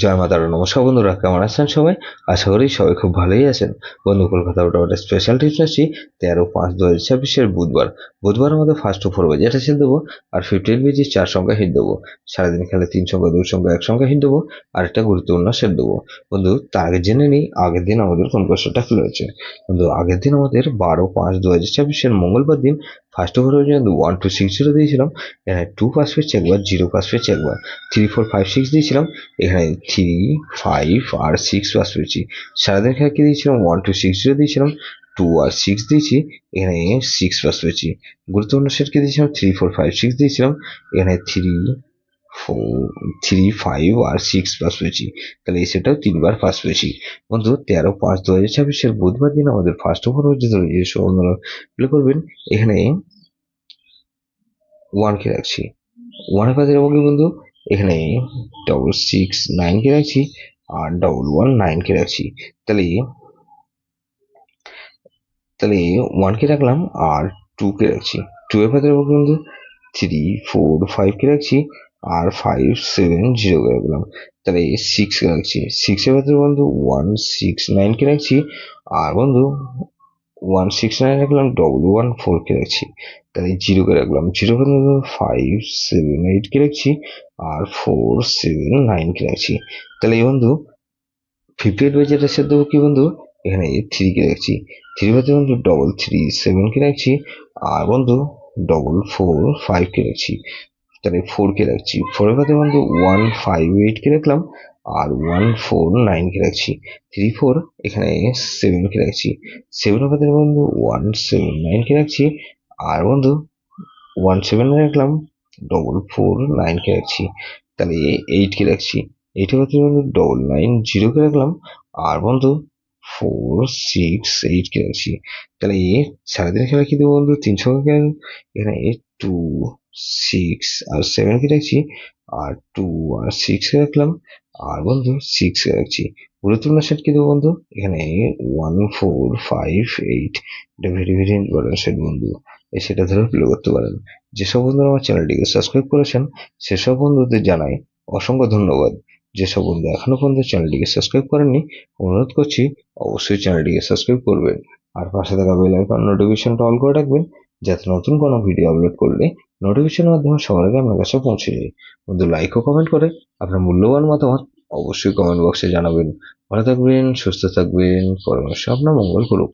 জয় মা তারা। নমস্কার বন্ধুরা, কেমন আছেন সবাই? আশা করি সবাই খুব ভালোই আছেন। বন্ধু, কলকাতা ওটা স্পেশাল টিপস আসছি 13/5/2026 বুধবার আমাদের ফার্স্ট 4 বাজে এটা সেট দেবো, আর 15 বেজে 4 সংখ্যা হিট দেবো। সারাদিন খেলে 3 সংখ্যা 2 সংখ্যা 1 সংখ্যা হিট দেবো, আর একটা গুরুত্বপূর্ণ সেট দেবো। বন্ধু, তার আগে জেনে নিই আগের দিন আমাদের কোন কোশ্চেনটা কি রয়েছে। বন্ধু, আগের দিন আমাদের 12/5/2026 মঙ্গলবার দিন ফার্স্ট ওভার হয়েছে 1260 দিয়েছিলাম। এখানে 2 পাস পেয়েছে একবার, 0 পাস পেয়েছে একবার, 3 4 5 6 দিয়েছিলাম। এখানে 3 5 আর 6 পাস পেয়েছি। সারাদিন খেলা কি দিয়েছিলাম? 1260 দিয়েছিলাম, 2 আর 6 দিয়েছি, এখানে 6 পাস পেয়েছি। গুরুত্বপূর্ণ সেট কি দিয়েছিলাম? 3 4 5 6 দিয়েছিলাম, এখানে 3 5 আর 6 পাস পেয়েছি। তাহলে এই সেটটাও 3বার পাস পেয়েছি। বন্ধু, 13/5/2026 বুধবার দিন আমাদের ফার্স্ট ওভার হচ্ছে প্লে করবেন। এখানে 1 কে রাখছি, 1 এর পাশে রাখবো কি বন্ধু? এখানে 669 কে রাখছি, আর 119 কে রাখছি। তাহলে 1 কে রাখলাম, আর 2 কে রাখছি। 2 এর পাশে রাখবো বন্ধু 3 4 5 কে রাখছি, আর 5 7 0 কে রাখলাম। তাহলে 6 কে রাখছি। 6 এর পাশে বন্ধু 169 কে রাখছি, আর বন্ধু 169 রাখলাম, 114 কে রাখছি। তাহলে 0 কে রাখলাম। 0 কে 5 7 8 কে রাখছি, আর 4 7 9 কে রাখছি। তাহলে এই বন্ধু 58 বাই যেটা সেট দেবো কি বন্ধু? এখানে 3 কে রাখছি। 3 বাজে বন্ধু 3 7 কে রাখছি, আর বন্ধু 4 5 কে রাখছি। তাহলে 4 কে রাখছি। 4 এর পাশে বন্ধু 1 5 8 কে রাখলাম, আর 1 4 9 কে রাখছি। 3 4 এখানে 7 কে রাখছি। 7 এর পাশে বন্ধু 1 7 9 কে রাখছি, আর বন্ধু 1 7 রাখলাম, 4 4 9 কে রাখছি। তাহলে 8 কে রাখছি। 8 এর পাশে বন্ধু 9 0 কে রাখলাম, আর বন্ধু 4 6 8 কে রাখছি। তাহলে সারাদিন খেলা কি দেবো বন্ধু? 3 সংখ্যা এখানে 2 6 আর 7 কে রাখছি, আর 2 আর 6 কে রাখলাম, আর বন্ধু 6 কে রাখছি। গুরুত্বপূর্ণ সেট কি দেবো বন্ধু? এখানে 1 4 5 8। এটা ভেরি ভেরি ইম্পর্টেন্ট সেট বন্ধু, সেটা ধরে প্লে করতে পারেন। যেসব বন্ধুরা আমার চ্যানেলটিকে সাবস্ক্রাইব করেছেন সেসব বন্ধুদের জানাই অসংখ্য ধন্যবাদ। যেসব বন্ধু এখনো পর্যন্ত চ্যানেলটিকে সাবস্ক্রাইব করেননি, অনুরোধ করছি অবশ্যই চ্যানেলটিকে সাবস্ক্রাইব করবেন, আর পাশে থাকা বেল আইকন নোটিফিকেশনটা অল করে রাখবেন, যাতে নতুন কোনো ভিডিও আপলোড করলে নোটিফিকেশনের মাধ্যমে সবার আগে আপনার কাছে পৌঁছে যায়। বন্ধু, লাইক ও কমেন্ট করে আপনার মূল্যবান মতামত অবশ্যই কমেন্ট বক্সে জানাবেন। ভালো থাকবেন, সুস্থ থাকবেন, পরমেশ্বর আপনার মঙ্গল করুক।